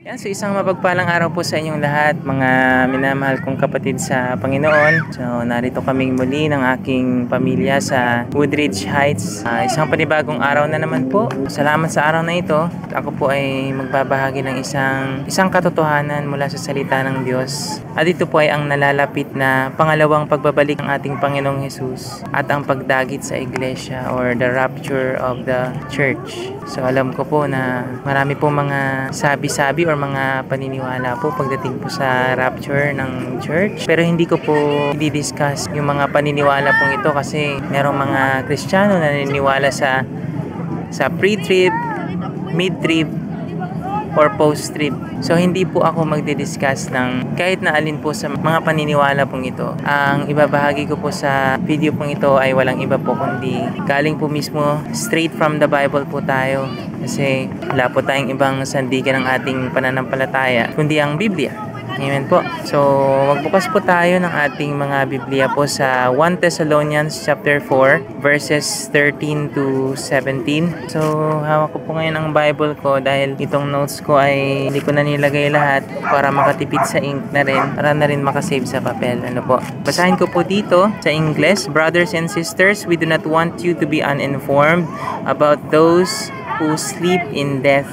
Yan, so isang mapagpalang araw po sa inyong lahat, mga minamahal kong kapatid sa Panginoon. So narito kaming muli ng aking pamilya sa Woodridge Heights. Isang panibagong araw na naman po. Salamat sa araw na ito. Ako po ay magbabahagi ng isang katotohanan mula sa salita ng Diyos. At ito po ay ang nalalapit na pangalawang pagbabalik ng ating Panginoong Jesus at ang pagdagit sa iglesia or the rapture of the church. So alam ko po na marami po mga sabi-sabi or mga paniniwala po pagdating po sa rapture ng church. Pero hindi ko po i-discuss yung mga paniniwala pong ito kasi merong mga Kristiyano na naniniwala sa pre-trib, mid-trib, or post-trib. So hindi po ako magdi-discuss ng kahit na alin po sa mga paniniwala pong ito. Ang ibabahagi ko po sa video pong ito ay walang iba po kundi galing po mismo straight from the Bible po tayo. Kasi wala po tayong ibang sandigan ng ating pananampalataya kundi ang Biblia. Amen po. So, magbukas po tayo ng ating mga Biblia po sa 1 Thessalonians chapter 4 verses 13 to 17. So, hawak ko po ngayon ang Bible ko dahil itong notes ko ay hindi ko na nilagay lahat para makatipid sa ink na rin, para na rin makasave sa papel. Ano po? Basahin ko po dito sa English. Brothers and sisters, we do not want you to be uninformed about those who sleep in death,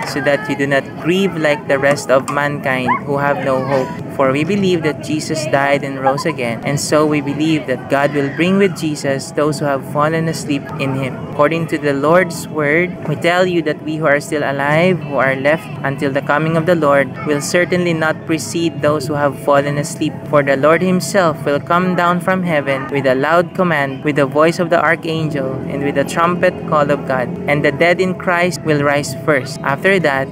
so that you do not grieve like the rest of mankind who have no hope. For we believe that Jesus died and rose again, and so we believe that God will bring with Jesus those who have fallen asleep in Him. According to the Lord's word, we tell you that we who are still alive, who are left until the coming of the Lord, will certainly not precede those who have fallen asleep. For the Lord Himself will come down from heaven with a loud command, with the voice of the archangel, and with the trumpet call of God. And the dead in Christ will rise first. After that,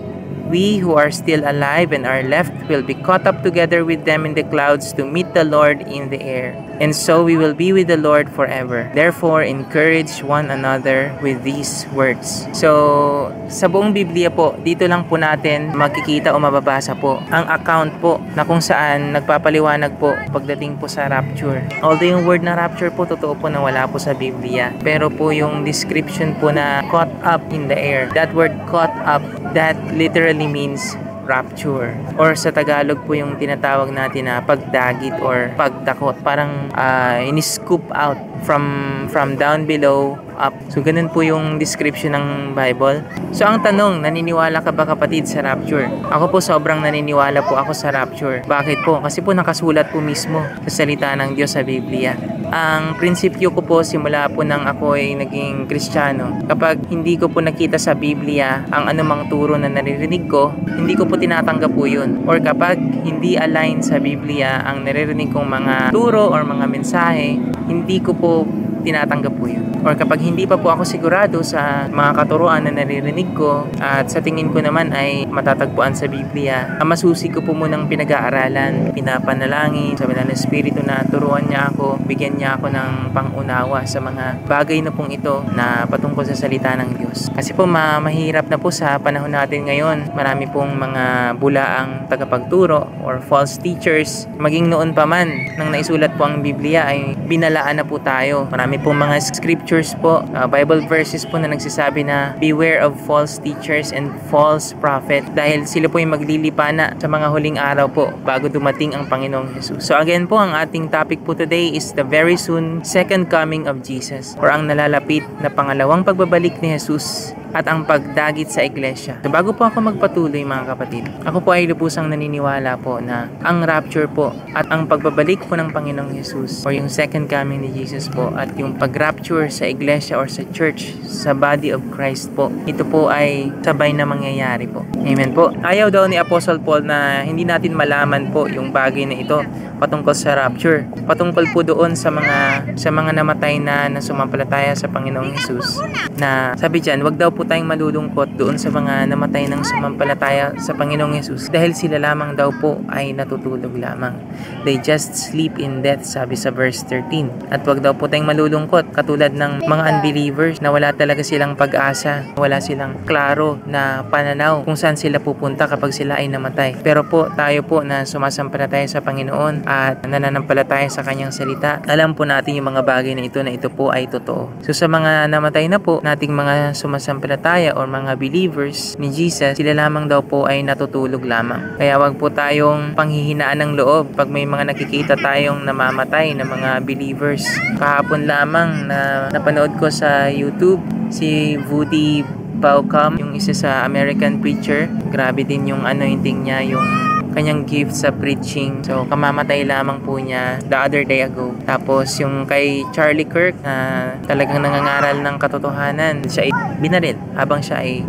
we who are still alive and are left will be caught up together with them in the clouds to meet the Lord in the air. And so we will be with the Lord forever. Therefore, encourage one another with these words. So, sa buong Biblia po, dito lang po natin makikita o mababasa po ang account po na kung saan nagpapaliwanag po pagdating po sa rapture. Although yung word na rapture po, totoo po na wala po sa Biblia. Pero po yung description po na caught up in the air, that word caught up, that literally means rapture. Or sa Tagalog po yung tinatawag natin na pagdagit or pagdakot. Parang in-scoop out from down below up. So ganun po yung description ng Bible. So ang tanong, naniniwala ka ba kapatid sa rapture? Ako po sobrang naniniwala po ako sa rapture. Bakit po? Kasi po nakasulat po mismo sa salita ng Diyos sa Biblia. Ang prinsipyo ko po simula po nang ako ay naging Kristiyano, kapag hindi ko po nakita sa Biblia ang anumang turo na naririnig ko, hindi ko po tinatanggap po yun. Or kapag hindi align sa Biblia ang naririnig kong mga turo or mga mensahe, hindi ko po tinatanggap po yun. Or kapag hindi pa po ako sigurado sa mga katuruan na naririnig ko at sa tingin ko naman ay matatagpuan sa Biblia, masusi ko po munang pinag-aaralan, pinapanalangin, sabi ng Espiritu na turuan niya ako, bigyan niya ako ng pangunawa sa mga bagay na pong ito na patungkol sa salita ng Diyos. Kasi po mahirap na po sa panahon natin ngayon, marami pong mga bulaang tagapagturo or false teachers. Maging noon pa man nang naisulat po ang Biblia ay binalaan na po tayo. Marami pong mga scriptures po, Bible verses po na nagsasabi na beware of false teachers and false prophet, dahil sila po yung maglilipana sa mga huling araw po bago dumating ang Panginoong Jesus. So again po, ang ating topic po today is the very soon second coming of Jesus, or ang nalalapit na pangalawang pagbabalik ni Jesus at ang pagdagit sa iglesia. So bago po ako magpatuloy mga kapatid, ako po ay lubusang naniniwala po na ang rapture po at ang pagbabalik po ng Panginoong Jesus or yung second coming ni Jesus po at yung pag-rapture sa iglesia or sa church, sa body of Christ po, ito po ay sabay na mangyayari po. Amen po. Ayaw daw ni Apostle Paul na hindi natin malaman po yung bagay na ito patungkol sa rapture. Patungkol po doon sa mga namatay na sumampalataya sa Panginoong Jesus. Na sabi diyan, wag daw po tayong malulungkot doon sa mga namatay ng sumampalataya sa Panginoong Jesus dahil sila lamang daw po ay natutulog lamang. They just sleep in death, sabi sa verse 13. At wag daw po tayong malulungkot katulad ng mga unbelievers na wala talaga silang pag-asa, wala silang klaro na pananaw kung saan sila pupunta kapag sila ay namatay. Pero po tayo po na sumasampalataya sa Panginoon at nananampalataya sa kanyang salita, alam po natin yung mga bagay na ito po ay totoo. So sa mga namatay na po, nating mga sumasampalataya or mga believers ni Jesus, sila lamang daw po ay natutulog lamang. Kaya wag po tayong panghihinaan ng loob pag may mga nakikita tayong namamatay na mga believers. Kahapon lamang na napanood ko sa YouTube si Woody Bauckham, yung isa sa American preacher. Grabe din yung anointing niya, yung kanyang gift sa preaching. So, kamamatay lamang po niya the other day ago. Tapos, yung kay Charlie Kirk na talagang nangangaral ng katotohanan, siya ay binaril habang siya ay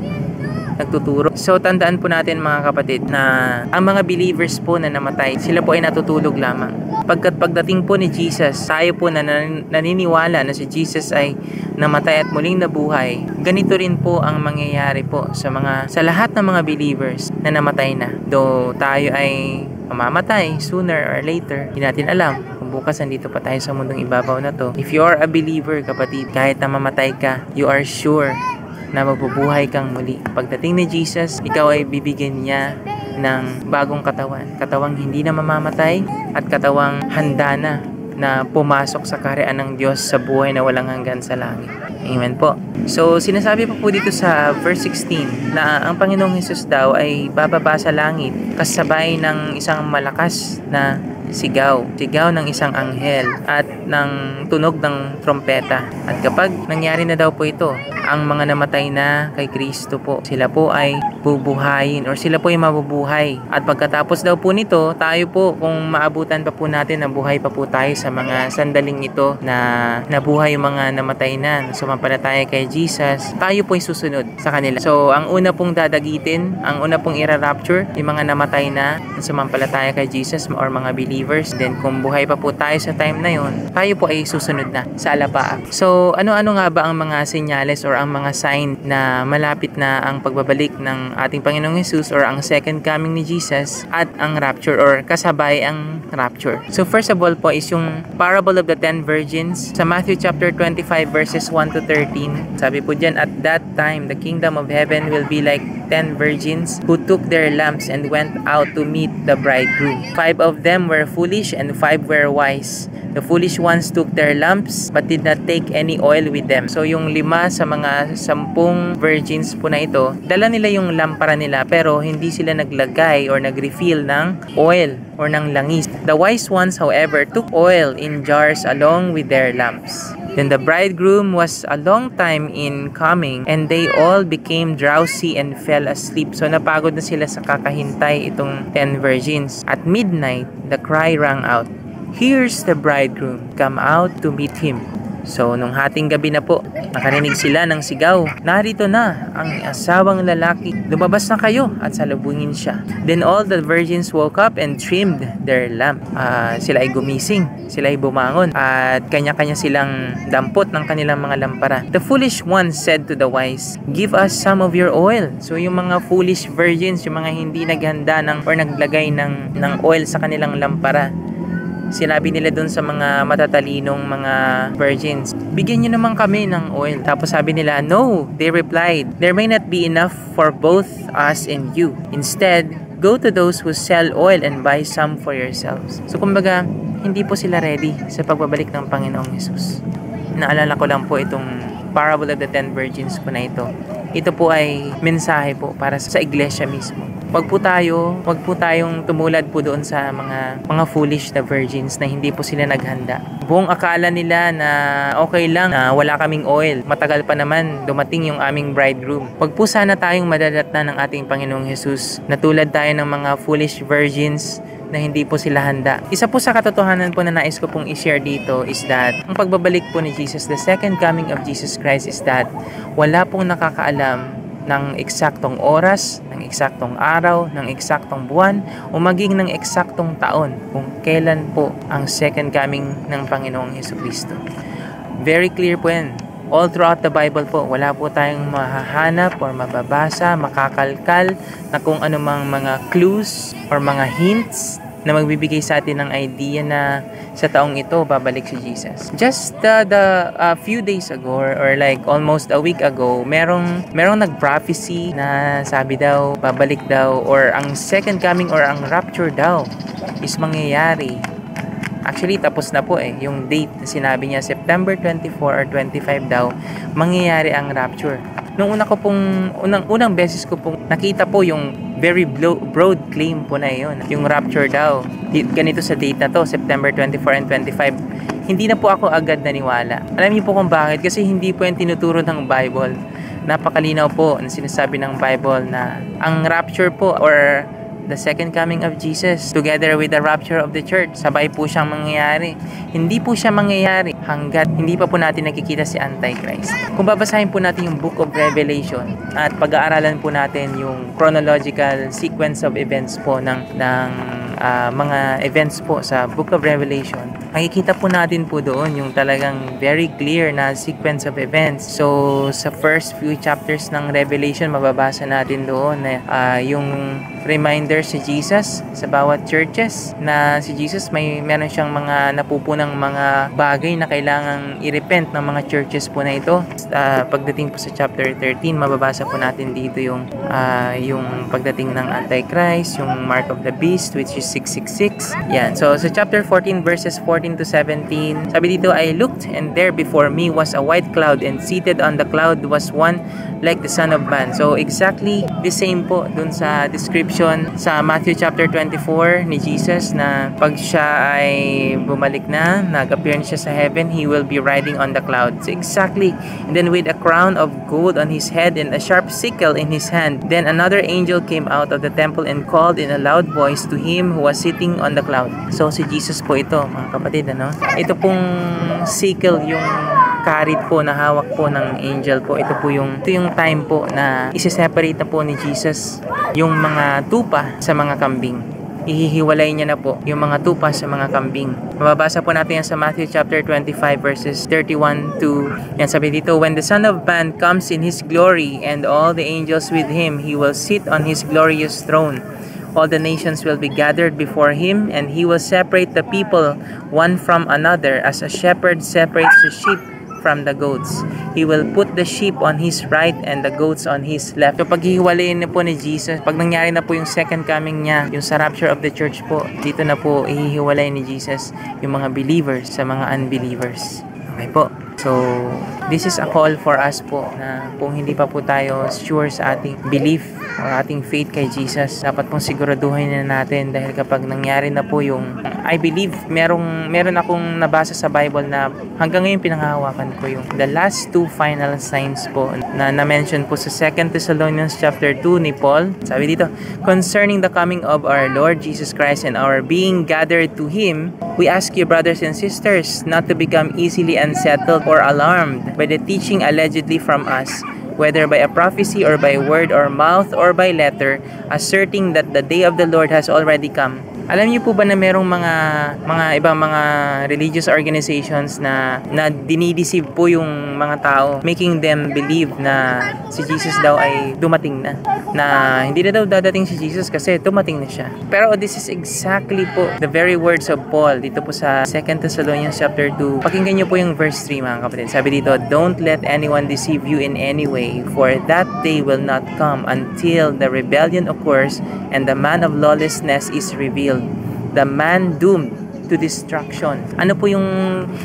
nagtuturo. So, tandaan po natin mga kapatid na ang mga believers po na namatay, sila po ay natutulog lamang. Pagdating po ni Jesus, tayo po na naniniwala na si Jesus ay namatay at muling nabuhay, ganito rin po ang mangyayari po sa lahat ng mga believers na namatay na. Though tayo ay mamamatay sooner or later, hindi natin alam kung bukas nandito pa tayo sa mundong ibabaw na to. If you are a believer, kapatid, kahit na mamatay ka, you are sure na mabubuhay kang muli. Pagdating ni Jesus, ikaw ay bibigyan niya ng bagong katawan. Katawang hindi na mamamatay at katawang handa na pumasok sa kaharian ng Diyos sa buhay na walang hanggan sa langit. Amen po. So, sinasabi po dito sa verse 16 na ang Panginoong Hesus daw ay bababa sa langit kasabay ng isang malakas na sigaw ng isang anghel at ng tunog ng trompeta. At kapag nangyari na daw po ito, ang mga namatay na kay Kristo po, sila po ay bubuhayin or sila po ay mabubuhay. At pagkatapos daw po nito, tayo po, kung maabutan pa po natin na buhay pa po tayo sa mga sandaling ito na nabuhay yung mga namatay na sumampalataya kay Jesus, tayo po ay susunod sa kanila. So, ang una pong dadagitin, ang una pong ira-rapture, yung mga namatay na sumampalataya kay Jesus or mga believers. Then, kung buhay pa po tayo sa time na yon, tayo po ay susunod na sa alapaap. So, ano-ano nga ba ang mga senyales or ang mga sign na malapit na ang pagbabalik ng ating Panginoong Hesus or ang second coming ni Jesus at ang rapture or kasabay ang rapture? So, first of all po is yung parable of the 10 virgins sa Matthew chapter 25 verses 1 to 13. Sabi po dyan, at that time, the kingdom of heaven will be like 10 virgins who took their lamps and went out to meet the bridegroom. 5 of them were foolish and 5 were wise. The foolish ones took their lamps but did not take any oil with them. So yung 5 sa mga 10 virgins po na ito, dala nila yung lampara nila pero hindi sila naglagay or nag-refill ng oil or ng langis. The wise ones, however, took oil in jars along with their lamps. Then the bridegroom was a long time in coming and they all became drowsy and fell asleep. So napagod na sila sa kakahintay itong 10 virgins. At midnight, the cry rang out, "Here's the bridegroom, come out to meet him." So, nung hating gabi na po, nakarinig sila ng sigaw, "Narito na ang asawang lalaki, lumabas na kayo at salubungin siya." Then all the virgins woke up and trimmed their lamp. Sila ay gumising, sila ay bumangon, at kanya-kanya silang dampot ng kanilang mga lampara. The foolish ones said to the wise, "Give us some of your oil." So, yung mga foolish virgins, yung mga hindi naghanda or naglagay ng oil sa kanilang lampara, sinabi nila dun sa mga matatalinong mga virgins, "Bigyan niyo naman kami ng oil." Tapos sabi nila, "No," they replied, "there may not be enough for both us and you. Instead, go to those who sell oil and buy some for yourselves." So kumbaga, hindi po sila ready sa pagbabalik ng Panginoong Hesus. Naalala ko lang po itong parable of the 10 virgins po na ito. Ito po ay mensahe po para sa iglesia mismo. Wag po tayong tumulad po doon sa mga foolish na virgins na hindi po sila naghanda. Buong akala nila na okay lang na wala kaming oil. Matagal pa naman dumating yung aming bridegroom. Wag po sana tayong madadatnan ng ating Panginoong Hesus na tulad tayo ng mga foolish virgins na hindi po sila handa. Isa po sa katotohanan po na nais ko pong i-share dito is that ang pagbabalik po ni Jesus, the second coming of Jesus Christ, is that wala pong nakakaalam ng eksaktong oras, ng eksaktong araw, ng eksaktong buwan, o maging ng eksaktong taon kung kailan po ang second coming ng Panginoong Hesukristo. Very clear po yan. All throughout the Bible po, wala po tayong mahahanap or mababasa, makakalkal na kung anumang mga clues or mga hints na magbibigay sa atin ng idea na sa taong ito babalik si Jesus. Just a few days ago or like almost a week ago, merong nag-prophecy na sabi daw babalik daw or ang second coming or ang rapture daw is mangyayari Actually, tapos na po yung date na sinabi niya, September 24 or 25 daw, mangyayari ang rapture. Nung unang beses ko pong nakita po yung very broad claim po na yun, yung rapture daw. Ganito sa date na to, September 24 and 25. Hindi na po ako agad naniwala. Alam niyo po kung bakit? Kasi hindi po yung tinuturo ng Bible. Napakalinaw po na sinasabi ng Bible na ang rapture po or the second coming of Jesus together with the rapture of the church, sabay po siyang mangyayari. Hindi po siya mangyayari hanggat hindi pa po natin nakikita si Antichrist. Kung babasahin po natin yung Book of Revelation at pag-aaralan po natin yung chronological sequence of events po ng mga events po sa Book of Revelation, makikita po natin po doon yung talagang very clear na sequence of events. So sa first few chapters ng Revelation, mababasa natin doon na yung reminder si Jesus sa bawat churches na si Jesus meron siyang mga napupunang mga bagay na kailangang i-repent ng mga churches po na ito. Pagdating po sa chapter 13, mababasa po natin dito yung pagdating ng Antichrist, yung mark of the beast which is 666. Yan. So sa chapter 14 verses 14 to 17, sabi dito, I looked and there before me was a white cloud and seated on the cloud was one like the Son of Man. So exactly the same po dun sa description sa Matthew chapter 24 ni Jesus na pag siya ay bumalik na, nag-appear na siya sa heaven, he will be riding on the clouds. Exactly. And then with a crown of gold on his head and a sharp sickle in his hand. Then another angel came out of the temple and called in a loud voice to him who was sitting on the cloud. So si Jesus po ito, mga kapatid, ano? Ito pong sickle, yung karit po na hawak po ng angel po. Ito yung time po na isi-separate na po ni Jesus yung mga tupa sa mga kambing. Ihihiwalay niya na po yung mga tupa sa mga kambing. Mababasa po natin yan sa Matthew chapter 25 verses 31 to, yan sabi dito, when the Son of Man comes in His glory and all the angels with Him, He will sit on His glorious throne. All the nations will be gathered before Him, and He will separate the people one from another as a shepherd separates the sheep from the goats. He will put the sheep on His right and the goats on His left. So paghihiwalayin na po ni Jesus, pag nangyari na po yung second coming niya, yung sa rapture of the church po, dito na po ihihiwalay ni Jesus yung mga believers sa mga unbelievers. Okay po. So, this is a call for us po na kung hindi pa po tayo sure sa ating belief o ating faith kay Jesus, dapat pong siguraduhin na natin dahil kapag nangyari na po yung I believe, meron akong nabasa sa Bible na hanggang ngayon pinanghahawakan ko yung the last two final signs po na na-mention po sa 2 Thessalonians chapter 2 ni Paul. Sabi dito, concerning the coming of our Lord Jesus Christ and our being gathered to Him, we ask you, brothers and sisters, not to become easily unsettled or alarmed by the teaching allegedly from us, whether by a prophecy or by word or mouth or by letter, asserting that the day of the Lord has already come. Alam niyo po ba na merong mga ibang mga religious organizations na dinideceive po yung mga tao, making them believe na si Jesus daw ay dumating na hindi na daw dadating si Jesus kasi dumating na siya. Pero this is exactly po the very words of Paul dito po sa 2 Thessalonians chapter 2. Pakinggan niyo po yung verse 3, mga kapatid. Sabi dito, don't let anyone deceive you in any way, for that day will not come until the rebellion occurs and the man of lawlessness is revealed, the man doomed to destruction. Ano po yung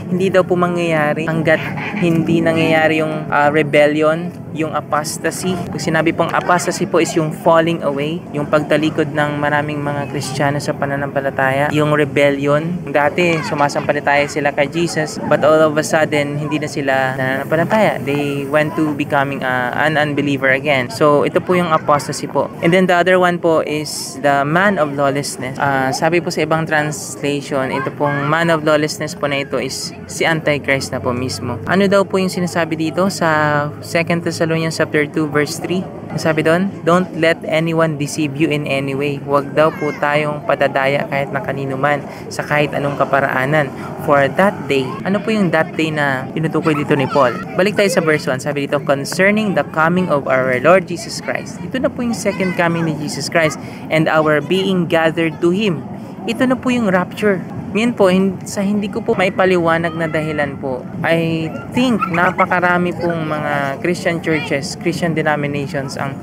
hindi daw po mangyayari hanggat hindi nangyayari yung rebellion, yung apostasy. Kung sinabi pong apostasy po is yung falling away, yung pagtalikod ng maraming mga Kristiyano sa pananampalataya. Yung rebellion, dati sumasampalataya sila kay Jesus, but all of a sudden hindi na sila nananampalataya. They went to becoming an unbeliever again. So ito po yung apostasy po. And then the other one po is the man of lawlessness. Sabi po sa ibang translation, ito pong man of lawlessness po na ito is si Antichrist na po mismo. Ano daw po yung sinasabi dito sa 2 Thessalonians chapter 2 verse 3? Sabi doon, don't let anyone deceive you in any way. Huwag daw po tayong padadaya kahit na kanino man sa kahit anong kaparaanan. For that day, ano po yung that day na tinutukoy dito ni Paul? Balik tayo sa verse 1. Sabi dito, concerning the coming of our Lord Jesus Christ. Ito na po yung second coming ni Jesus Christ and our being gathered to Him. Ito na po yung rapture. Ngayon po, sa hindi ko po maipaliwanag na dahilan po, I think napakarami pong mga Christian churches, Christian denominations ang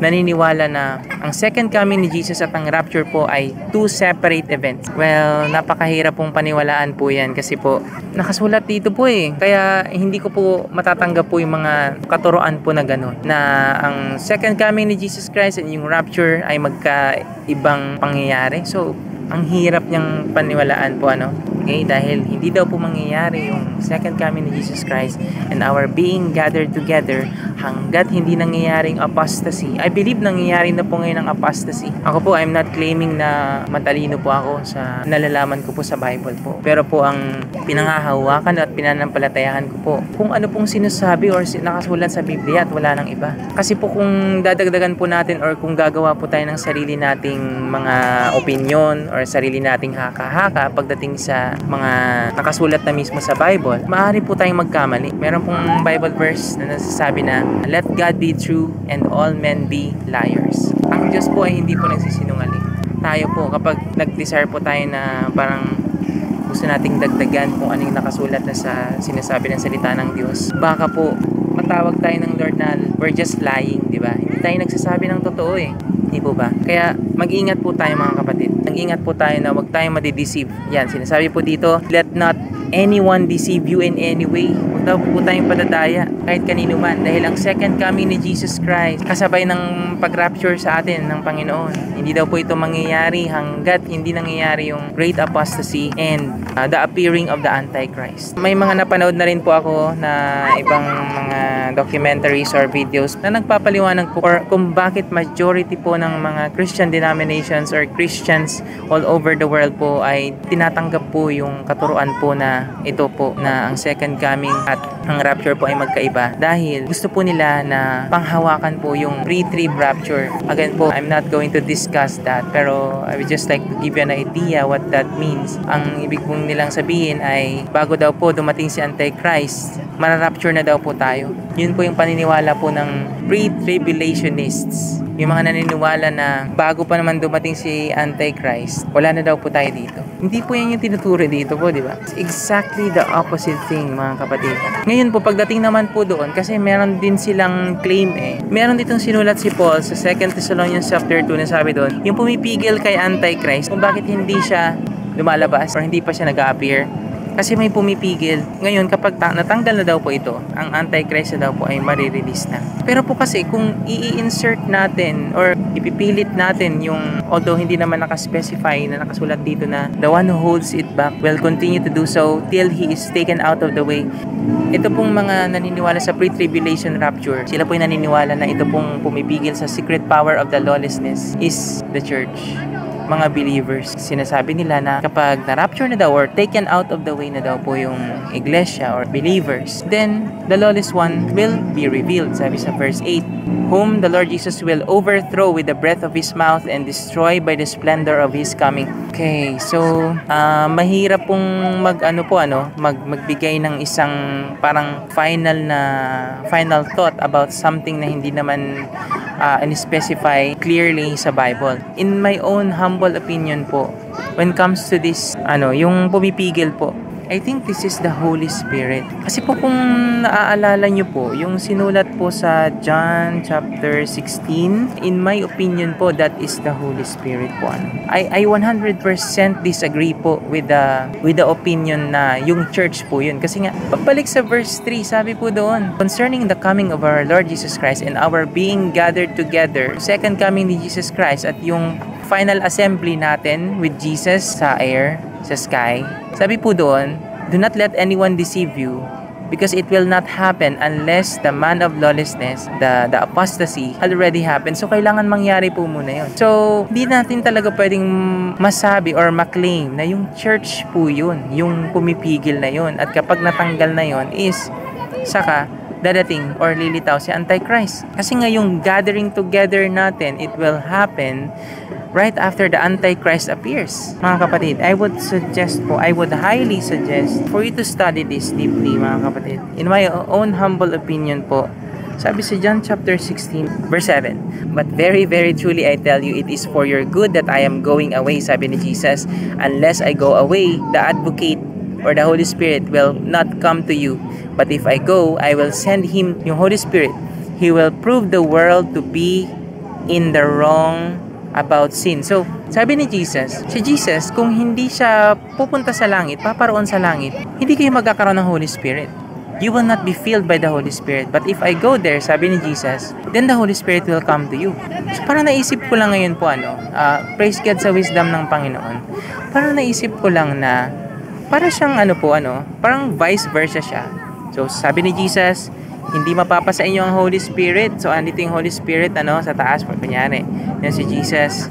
naniniwala na ang second coming ni Jesus at ang rapture po ay two separate events. Well, napakahirap pong paniwalaan po yan kasi po nakasulat dito po eh. Kaya hindi ko po matatanggap po yung mga katuroan po na gano'n, na ang second coming ni Jesus Christ at yung rapture ay magkaibang pangyayari. So, ang hirap niyang paniwalaan po, ano? Okay, dahil hindi daw po mangyayari yung second coming ni Jesus Christ and our being gathered together hanggat hindi nangyayaring apostasy. I believe nangyayari na po ngayon ang apostasy. Ako po, I'm not claiming na matalino po ako sa nalalaman ko po sa Bible po. Pero po ang pinangahawakan at pinanampalatayahan ko po kung ano pong sinasabi or nakasulat sa Biblia at wala nang iba. Kasi po kung dadagdagan po natin or kung gagawa po tayo ng sarili nating mga opinion or sarili nating haka-haka pagdating sa mga nakasulat na mismo sa Bible, maaari po tayong magkamali. Meron pong Bible verse na nasasabi na, let God be true and all men be liars. Ang Diyos po ay hindi po nagsisinungaling. Tayo po, kapag nag-desire po tayo na parang gusto nating dagdagan kung ano yung nakasulat na sa sinasabi ng salita ng Diyos, baka po matawag tayo ng Lord na we're just lying, di ba? Hindi tayo nagsasabi ng totoo eh. Hindi po ba? Kaya mag-ingat po tayo mga kapatid. Mag-ingat po tayo na huwag tayong madideceive. Yan, sinasabi po dito, let not anyone deceive you in any way. Huwag daw po tayong padadaya kahit kanino man. Dahil ang second coming ni Jesus Christ, kasabay ng pag-rapture sa atin ng Panginoon. Hindi daw po ito mangyayari hanggat hindi nangyayari yung great apostasy and the appearing of the Antichrist. May mga napanood na rin po ako na ibang mga documentaries or videos na nagpapaliwanag po or kung bakit majority po ng mga Christian denominations or Christians all over the world po ay tinatanggap po yung katuruan po na ito po na ang second coming at ang rapture po ay magkaiba dahil gusto po nila na panghawakan po yung pre-trib rapture. Again po, I'm not going to discuss that pero I would just like to give you an idea what that means. Ang ibig pong nilang sabihin ay bago daw po dumating si Antichrist, mararapture na daw po tayo. Yun po yung paniniwala po ng pre-tribulationists. Yung mga naniniwala na bago pa naman dumating si Antichrist, wala na daw po tayo dito. Hindi po yan yung tinuturo dito po, di ba? It's exactly the opposite thing, mga kapatid. Ngayon po, pagdating naman po doon, kasi meron din silang claim eh. Meron ditong sinulat si Paul sa 2 Thessalonians chapter 2 na sabi doon, yung pumipigil kay Antichrist, kung bakit hindi siya lumalabas or hindi pa siya nag-appear. Kasi may pumipigil. Ngayon, kapag natanggal na daw po ito, ang Antichrist na daw po ay marirelease na. Pero po kasi, kung i-insert natin or ipipilit natin yung, although hindi naman nakaspecify na nakasulat dito na the one who holds it back will continue to do so till he is taken out of the way. Ito pong mga naniniwala sa pre-tribulation rapture, sila po yung naniniwala na ito pong pumipigil sa secret power of the lawlessness is the church. Mga believers, sinasabi nila na kapag na-rapture na daw or taken out of the way na daw po yung iglesia or believers, then the lawless one will be revealed. Sabi sa verse 8, whom the Lord Jesus will overthrow with the breath of His mouth and destroy by the splendor of His coming. Okay, so mahirap pong magbigay ng isang parang final thought about something na hindi naman in-specify clearly sa Bible. In my own humble opinion po, when comes to this, yung pumipigil po, I think this is the Holy Spirit. Kasi po kung naaalala nyo po, yung sinulat po sa John chapter 16, in my opinion po, that is the Holy Spirit po. I 100% disagree po with the opinion na yung church po yun. Kasi nga, pagbalik sa verse 3, sabi po doon, concerning the coming of our Lord Jesus Christ and our being gathered together, second coming ni Jesus Christ at yung final assembly natin with Jesus sa air, sa sky. Sabi po doon, do not let anyone deceive you because it will not happen unless the man of lawlessness, the apostasy, already happened. So, kailangan mangyari po muna yun. So, hindi natin talaga pwedeng masabi or maklaim na yung church po yun, yung pumipigil na yun. At kapag natanggal na yun is, saka, dadating or lilitaw si Antichrist. Kasi nga yung gathering together natin, it will happen right after the Antichrist appears. Mga kapatid, I would highly suggest for you to study this deeply, mga kapatid. In my own humble opinion po, sabi sa John chapter 16, verse 7, but very, very truly I tell you, it is for your good that I am going away, sabi ni Jesus. Unless I go away, the advocate or the Holy Spirit will not come to you. But if I go, I will send him, yung Holy Spirit. He will prove the world to be in the wrong about sin. So, sabi ni Jesus, si Jesus, kung hindi siya pupunta sa langit, paparoon sa langit, hindi kayo magkakaroon ng Holy Spirit. You will not be filled by the Holy Spirit. But if I go there, sabi ni Jesus, then the Holy Spirit will come to you. So, parang naisip ko lang ngayon po, praise God sa wisdom ng Panginoon. Parang naisip ko lang na, para siyang parang vice versa siya. So, sabi ni Jesus, hindi mapapasa inyo ang Holy Spirit. So, andito yung Holy Spirit, sa taas, kunyari. Yan si Jesus.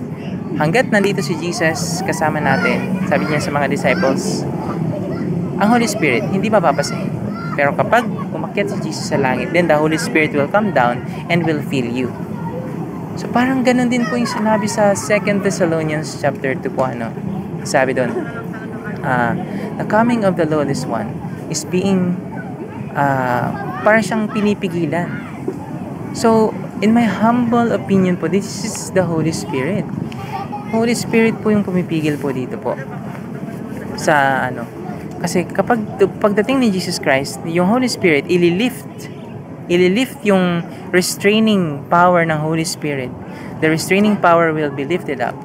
Hanggat nandito si Jesus, kasama natin, sabi niya sa mga disciples, ang Holy Spirit, hindi mapapasa inyo. Pero kapag umakyat si Jesus sa langit, then the Holy Spirit will come down and will fill you. So parang ganun din po yung sinabi sa 2 Thessalonians chapter 2 po, sabi doon, the coming of the lawless one is being, parang siyang pinipigilan. So, in my humble opinion po, this is the Holy Spirit. Holy Spirit po yung pumipigil po dito po. Sa kasi pagdating ni Jesus Christ, yung Holy Spirit, ililift yung restraining power ng Holy Spirit. The restraining power will be lifted up.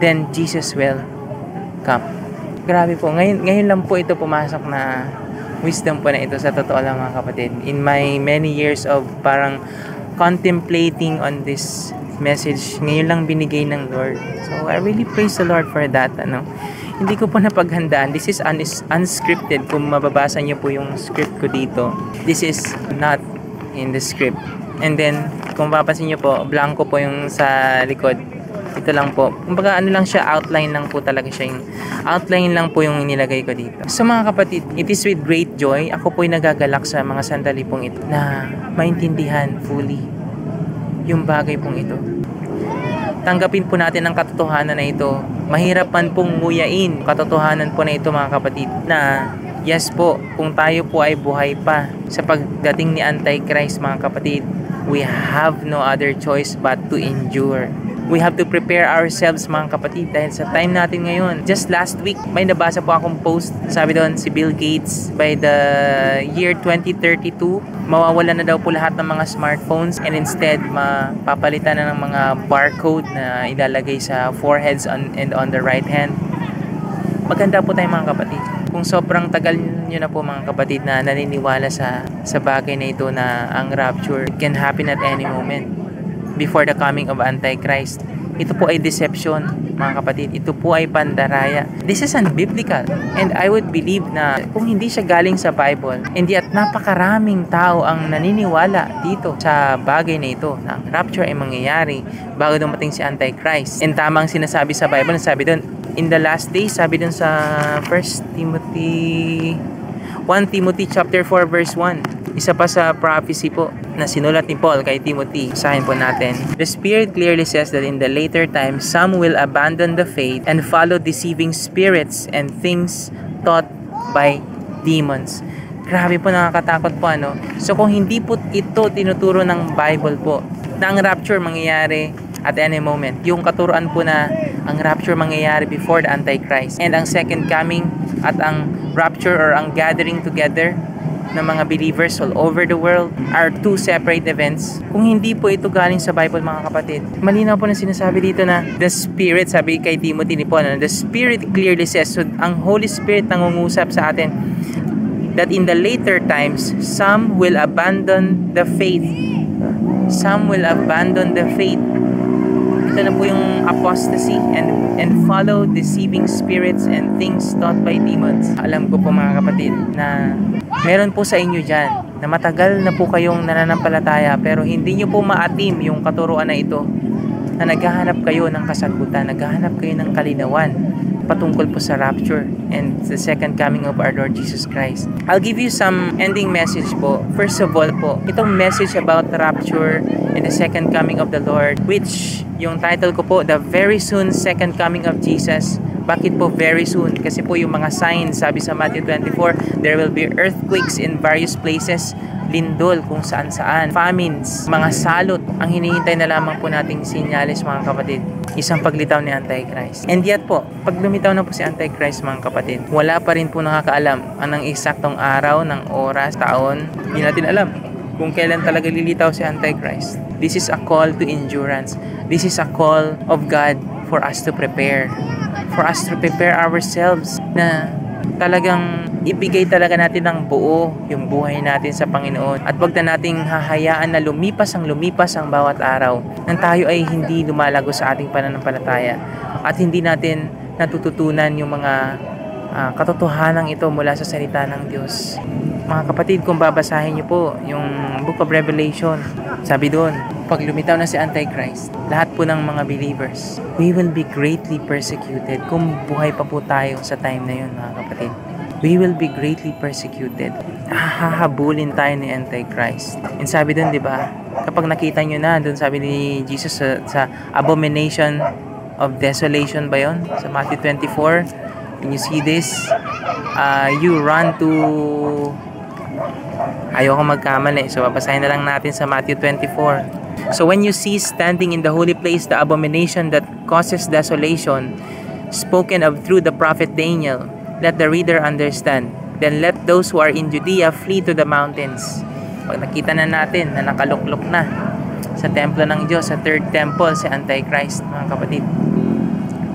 Then Jesus will come. Grabe po. Ngayon lang po ito pumasok na wisdom po na ito, sa totoo lang mga kapatid. In my many years of parang contemplating on this message, ngayon lang binigay ng Lord. So I really praise the Lord for that. Hindi ko po napaghandaan. This is unscripted. Kung mababasa niyo po yung script ko dito, this is not in the script. And then, kung mapapansin niyo po, blanco po yung sa likod. Ito lang po. Kumbaga lang siya, outline lang po talaga siya. Yung outline lang po yung nilagay ko dito. So mga kapatid, it is with great joy, ako po'y nagagalak sa mga sandali pong ito na maintindihan fully yung bagay pong ito. Tanggapin po natin ang katotohanan na ito. Mahirap man pong nguyain katotohanan po na ito mga kapatid, na yes po, kung tayo po ay buhay pa sa pagdating ni Antichrist mga kapatid, we have no other choice but to endure. We have to prepare ourselves mga kapatid, dahil sa time natin ngayon. Just last week, may nabasa po akong post. Sabi doon, si Bill Gates, by the year 2032, mawawala na daw po lahat ng mga smartphones, and instead, mapapalitan na ng mga barcode na ilalagay sa foreheads and on the right hand. Maganda po tayo mga kapatid. Kung sobrang tagal nyo na po mga kapatid na naniniwala sa bagay na ito, na ang rapture can happen at any moment before the coming of Antichrist. Ito po ay deception mga kapatid. Ito po ay pandaraya. This is unbiblical. And I would believe na kung hindi siya galing sa Bible, hindi at napakaraming tao ang naniniwala dito sa bagay na ito, na ang rapture ay mangyayari bago dumating si Antichrist. And tamang sinasabi sa Bible, sabi doon, in the last days, sabi doon sa 1 Timothy chapter 4 verse 1. Isa pa sa prophecy po na sinulat ni Paul kay Timothy. Sahin po natin. The Spirit clearly says that in the later times, some will abandon the faith and follow deceiving spirits and things taught by demons. Grabe po, nakakatakot po So kung hindi po ito tinuturo ng Bible po, na ang rapture mangyayari at any moment, yung katuruan po na ang rapture mangyayari before the Antichrist, and ang second coming at ang rapture or ang gathering together ng mga believers all over the world are two separate events. Kung hindi po ito galing sa Bible mga kapatid, malinaw po na sinasabi dito na the Spirit, sabi kay Timothy ni Paul, the Spirit clearly says, so ang Holy Spirit nangungusap sa atin, that in the later times, some will abandon the faith. Some will abandon the faith. Ito na po yung apostasy and follow deceiving spirits and things taught by demons. Alam ko po mga kapatid na meron po sa inyo dyan na matagal na po kayong nananampalataya, pero hindi nyo po maatim yung katuruan na ito, na naghahanap kayo ng kasagutan, naghahanap kayo ng kalinawan patungkol po sa rapture and the second coming of our Lord Jesus Christ. I'll give you some ending message po. First of all po, itong message about rapture and the second coming of the Lord, which yung title ko po, The Very Soon Second Coming of Jesus. Bakit po very soon? Kasi po yung mga signs, sabi sa Matthew 24, there will be earthquakes in various places, lindol kung saan-saan, famines, mga salot. Ang hinihintay na lamang po nating sinyalis mga kapatid, isang paglitaw ni Antichrist. And yet po, pag lumitaw na po si Antichrist mga kapatid, wala pa rin po nakakaalam anong eksaktong araw, ng oras, taon. Hindi natin alam kung kailan talaga lilitaw si Antichrist. This is a call to endurance. This is a call of God for us to prepare. For us to prepare ourselves na talagang ibigay talaga natin ng buo yung buhay natin sa Panginoon. At wag na nating hahayaan na lumipas ang bawat araw nang tayo ay hindi lumalago sa ating pananampalataya at hindi natin natututunan yung mga katotohanan ito mula sa salita ng Diyos. Mga kapatid, kung babasahin niyo po yung Book of Revelation, sabi doon, pag lumitaw na si Antichrist, lahat po ng mga believers, we will be greatly persecuted. Kung buhay pa po tayo sa time na yun, mga kapatid, we will be greatly persecuted. Hahabulin tayo ni Antichrist. And sabi doon, di ba, kapag nakita nyo na, doon sabi ni Jesus sa abomination of desolation ba yun? Sa Matthew 24, when you see this, you run to... Ayoko magkamali. So, babasahin na lang natin sa Matthew 24. So, when you see standing in the holy place the abomination that causes desolation, spoken of through the prophet Daniel, let the reader understand. Then let those who are in Judea flee to the mountains. Pag nakita na natin na nakaluklok na sa templo ng Diyos, sa third temple, si Antichrist, mga kapatid,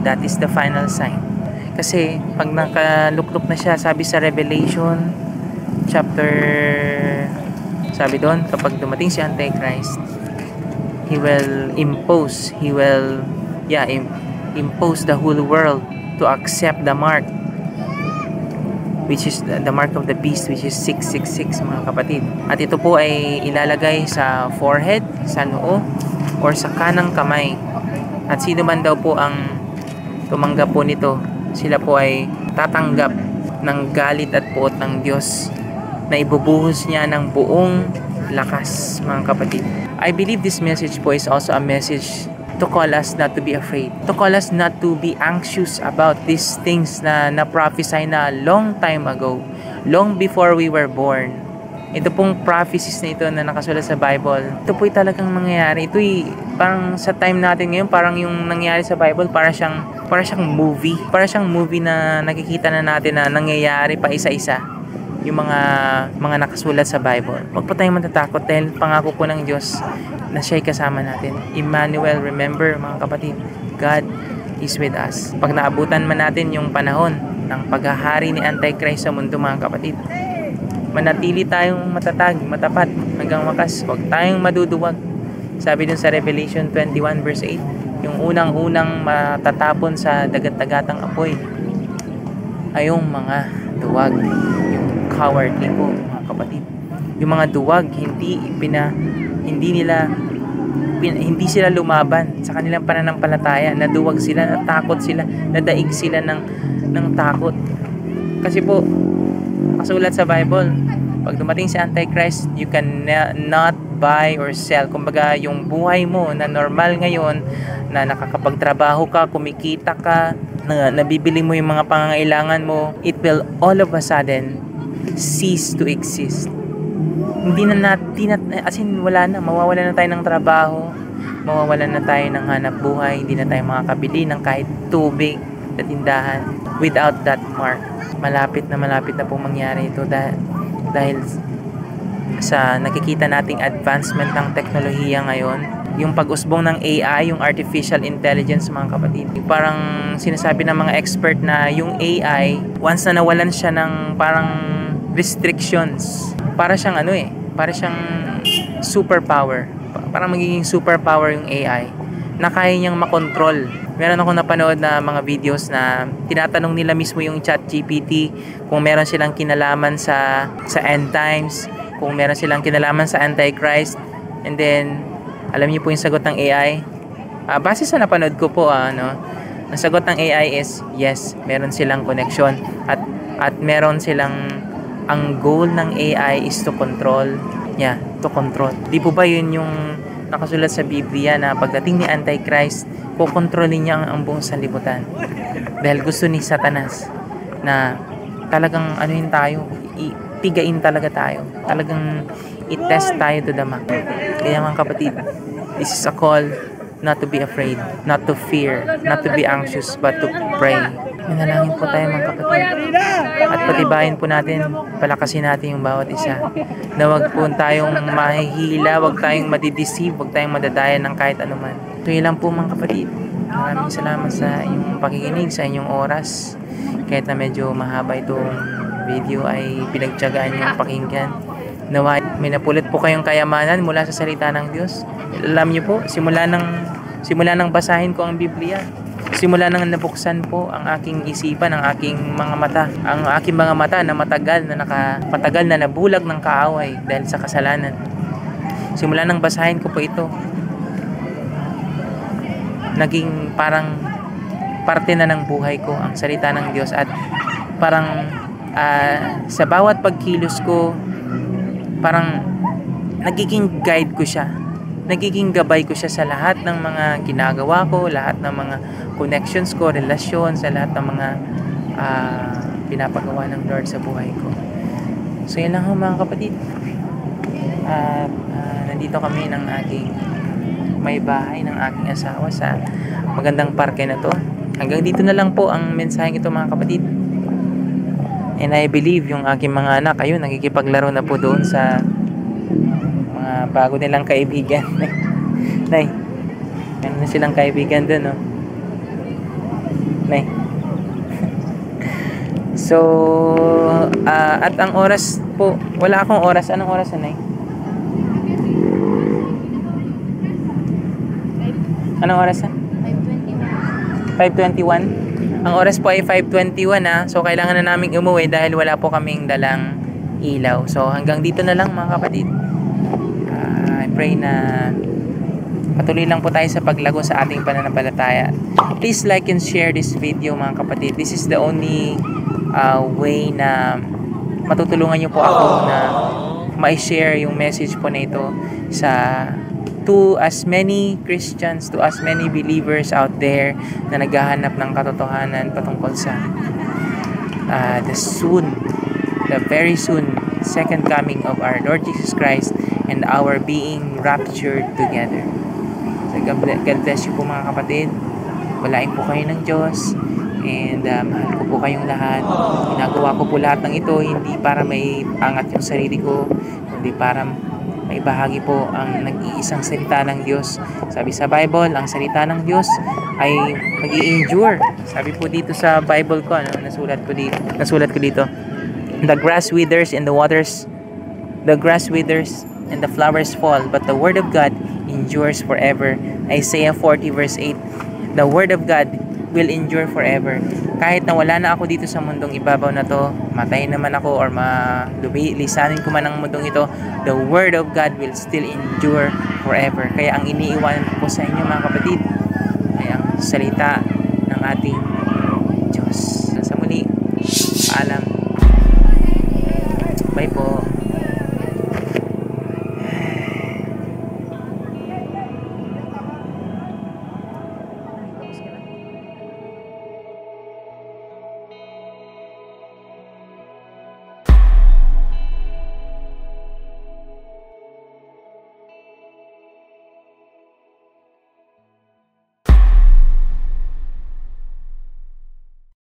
that is the final sign. Kasi pag nakaluklok na siya, sabi sa Revelation chapter, sabi doon, kapag dumating si Antichrist, he will impose the whole world to accept the mark, which is the mark of the beast, which is 666, mga kapatid. At ito po ay ilalagay sa forehead, sa noo, or sa kanang kamay. At sino man daw po ang tumanggap po nito, sila po ay tatanggap ng galit at puot ng Diyos na ibubuhos niya ng buong lakas, mga kapatid. I believe this message po is also a message to call us not to be afraid, to call us not to be anxious about these things na na-prophesy na long time ago, long before we were born. Ito pong prophecies na ito na nakasulat sa Bible, ito po'y talagang mangyayari. Ito'y parang sa time natin ngayon, parang yung nangyayari sa Bible, para siyang movie. Para siyang movie na nakikita na natin na nangyayari pa isa-isa yung mga nakasulat sa Bible. Huwag po tayong matatakot dahil pangako po ng Diyos na siya'y kasama natin. Emmanuel, remember mga kapatid, God is with us. Pag naabutan man natin yung panahon ng paghahari ni Antichrist sa mundo, mga kapatid, manatili tayong matatag, matapat hanggang wakas. Huwag tayong maduduwag. Sabi dun sa Revelation 21 verse 8, yung unang-unang matatapon sa dagat-dagatang apoy ay yung mga duwag, yung cowardly po, mga kapatid. Yung mga duwag, hindi sila lumaban sa kanilang pananampalataya. Naduwag sila, natakot sila, nadaig sila ng takot. Kasi po, nakasulat sa Bible, pag dumating si Antichrist, you can not buy or sell. Kumbaga, yung buhay mo na normal ngayon, na nakakapagtrabaho ka, kumikita ka, na nabibili mo yung mga pangangailangan mo, it will all of a sudden cease to exist. Wala na, mawawalan na tayo ng trabaho, mawawalan na tayo ng hanap buhay, hindi na tayo makakabili ng kahit tubig sa tindahan without that mark. Malapit na po mangyari ito dahil sa nakikita nating advancement ng teknolohiya ngayon, yung pag-usbong ng AI, yung artificial intelligence, mga kapatid. Parang sinasabi ng mga expert na yung AI, once na nawalan siya ng parang restrictions, para siyang superpower. Parang magiging superpower yung AI na kaya niyang makontrol. Meron ako napanood na mga videos na tinatanong nila mismo yung ChatGPT kung meron silang kinalaman sa end times, kung meron silang kinalaman sa Antichrist. And then, alam niyo po yung sagot ng AI? Base sa napanood ko po, ang sagot ng AI is, yes, meron silang connection. At meron silang, ang goal ng AI is to control. Yeah, to control. Di po ba yun yung nakasulat sa Biblia na pagdating ni Antichrist, kukontrolin niya ang buong sanlibutan. Dahil gusto ni Satanas na talagang pigain talaga tayo. Talagang i-test tayo to the max. Kaya mga kapatid, this is a call not to be afraid, not to fear, not to be anxious, but to pray. Manalangin po tayo mga kapatid. At patibayin po natin, palakasin natin yung bawat isa. Na wag po tayong mahihila, wag tayong madideceive, wag tayong madadaya ng kahit anuman. So yun lang po mga kapatid. Maraming salamat sa inyong pakikinig, sa inyong oras. Kahit na medyo mahaba itong video ay pinagtiyagaan niyong pakinggan. Nawa may napulot po kayong kayamanan mula sa salita ng Diyos. Alam niyo po, simula nang basahin ko ang Biblia, simula nang nabuksan po ang aking isipan, ang aking mga mata na matagal na nabulag ng kaaway dahil sa kasalanan. Simula nang basahin ko po ito, naging parang parte na ng buhay ko ang salita ng Diyos, at parang sa bawat pagkilos ko, parang nagiging guide ko siya, nagiging gabay ko siya sa lahat ng mga ginagawa ko, lahat ng mga connections ko, relasyon, sa lahat ng mga pinapagawa ng Lord sa buhay ko. So yun lang ho mga kapatid. Nandito kami ng aking may bahay ng aking asawa sa magandang parke na to. Hanggang dito na lang po ang mensaheng ito mga kapatid. And I believe yung aking mga anak, ayun, nakikipaglaro na po doon sa mga bago nilang kaibigan. Nay, meron na silang kaibigan doon, no? Nay. So, at ang oras po, wala akong oras. Anong oras na, Nay? Anong oras na? 5:21. Ang oras po ay 5:21 na. So kailangan na naming umuwi dahil wala po kaming dalang ilaw. So hanggang dito na lang mga kapatid. I pray na patuloy lang po tayo sa paglago sa ating pananampalataya. Please like and share this video mga kapatid. This is the only way na matutulungan nyo po ako na ma-share yung message po na ito to as many Christians, to as many believers out there na naghahanap ng katotohanan patungkol sa the very soon second coming of our Lord Jesus Christ and our being raptured together. So God bless you po mga kapatid. Walain po kayo ng Diyos, and mahal ko po kayong lahat. Ginagawa ko po lahat ng ito hindi para may angat yung sarili ko, kundi para may bahagi po ang nag-iisang salita ng Diyos. Sabi sa Bible, ang salita ng Diyos ay mag-i-endure. Sabi po dito sa Bible ko, nasulat ko dito. The grass withers and the flowers fall, but the word of God endures forever. Isaiah 40 verse 8. The word of God will endure forever. Kahit na wala na ako dito sa mundong ibabaw na to, matay naman ako or lisanin ko man ang mundong ito, the word of God will still endure forever. Kaya ang iniiwanan ko sa inyo mga kapatid ay ang salita ng ating